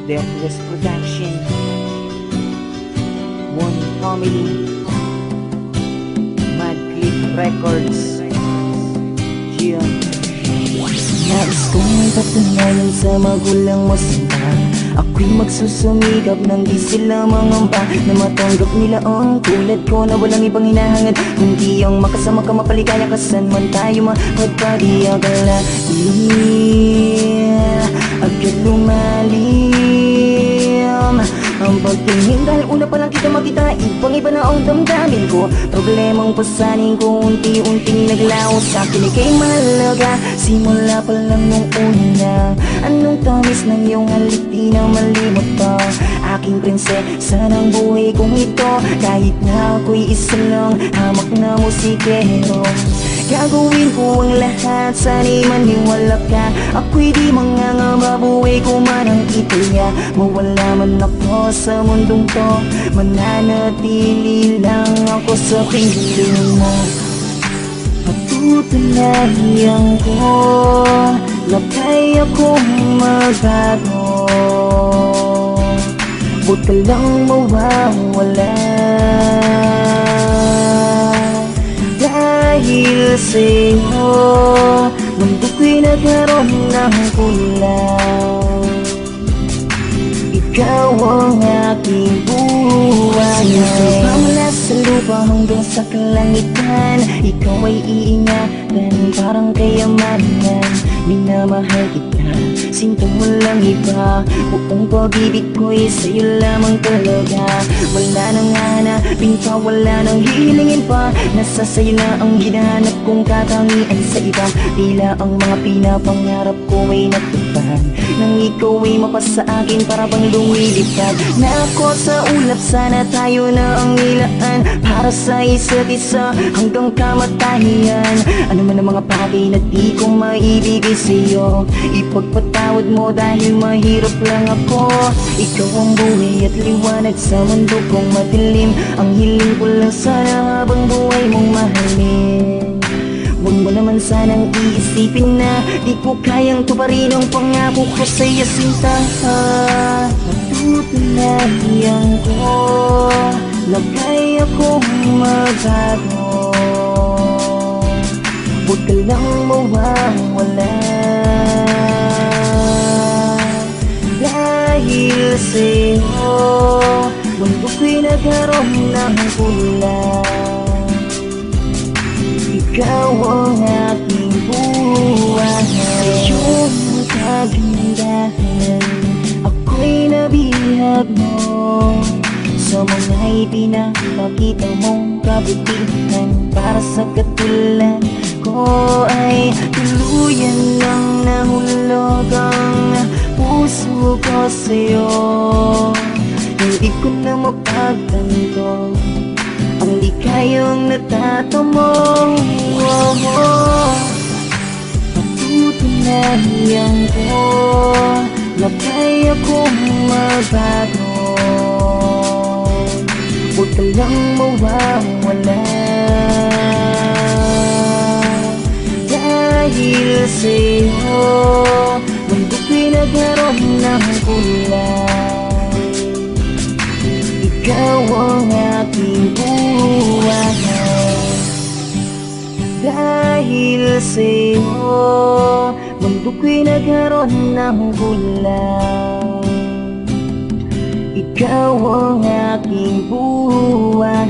Deathless Production, One Family, Mad Clip Records, Gia. Nais kong patunayan sa magulang mo sinta, ako'y magsusumikap nang di sila mangamba, na matanggap nila ang tulad ko na walang ibang hinahangad kundi ang makasama ka, mapaligaya ka saan man tayo mapagpadi. Akala agad lumalim ang pagtingin dahil una pa lang kita makita, ibang iba na ang damdamin ko. Problemang pasanin ko unti-unting naglaho sa akin, ika'y mahalaga simula pa lang nung una. Anong tamis ng iyong halik, di na malimot pa. Aking prinsesa ng buhay kong ito, kahit na ako'y isa lang hamak na musikero. Gagawin ko ang lahat, sana'y maniwala ka. Ako'y di mangangamba, buhay ko man ang itaya. Mawala man ako sa mundong to, mananatili lang ako sa piling mo. Patutunayan ko na kaya kong magbago, huwag ka lang mawawala. Dahil sa'yo, mundo ko'y nagkaroon ng kulang. Ikaw ang aking buhay, mula sa lupa hanggang sa kalangitan. Ikaw ay iingatan parang kayamanan. Minamahal kita, sinto mo lang iba. Buong pag-ibig ko'y sa'yo lamang talaga. Wala nang hanapin pa, wala nang hihilingin pa. Nasa sa'yo na ang hinahanap kong katangian sa iba. Tila ang mga pinapangarap ko ay natupad nang ikaw ay mapasa akin para bang lumilipad. Na ako sa ulap, sana tayo na ang nilaan para sa isa't isa hanggang kamatayan. Ano man ang mga bagay na di ko maibigay sa'yo, ipagpatawad mo dahil mahirap lang ako. Ikaw ang buhay at liwanag sa mundo kong madilim. Ang hiling ko lang sana habang buhay mong mahalin. Huwag mo naman sanang iisipin na di ko kayang tuparin ang pangako ko sa'yo, sinta. Patutunayan ko na kaya kong magbago, huwag ka lang mawawala. Dahil sa'yo, mundo ko'y nagkaroon ng kulang. Ikaw ang aking buhay, sa iyong kagandahan ako'y nabihag mo. Sa mga ipinapakita mong kabutihan, para sa katulad ko ay tuluyan lang nahulog ang puso ko sa'yo. Hindi ko na mapagtanto ang di kayang natatamo. Patutunayan ko na kaya kong magbago, huwag ka lang mawawala. Dahil sa'yo, mundo ko'y nagkaroon ng kulang. Ikaw ang aking buhay. Dahil sa'yo, mundo ko'y nagkaroon ng kulang. Ikaw ang aking buhay.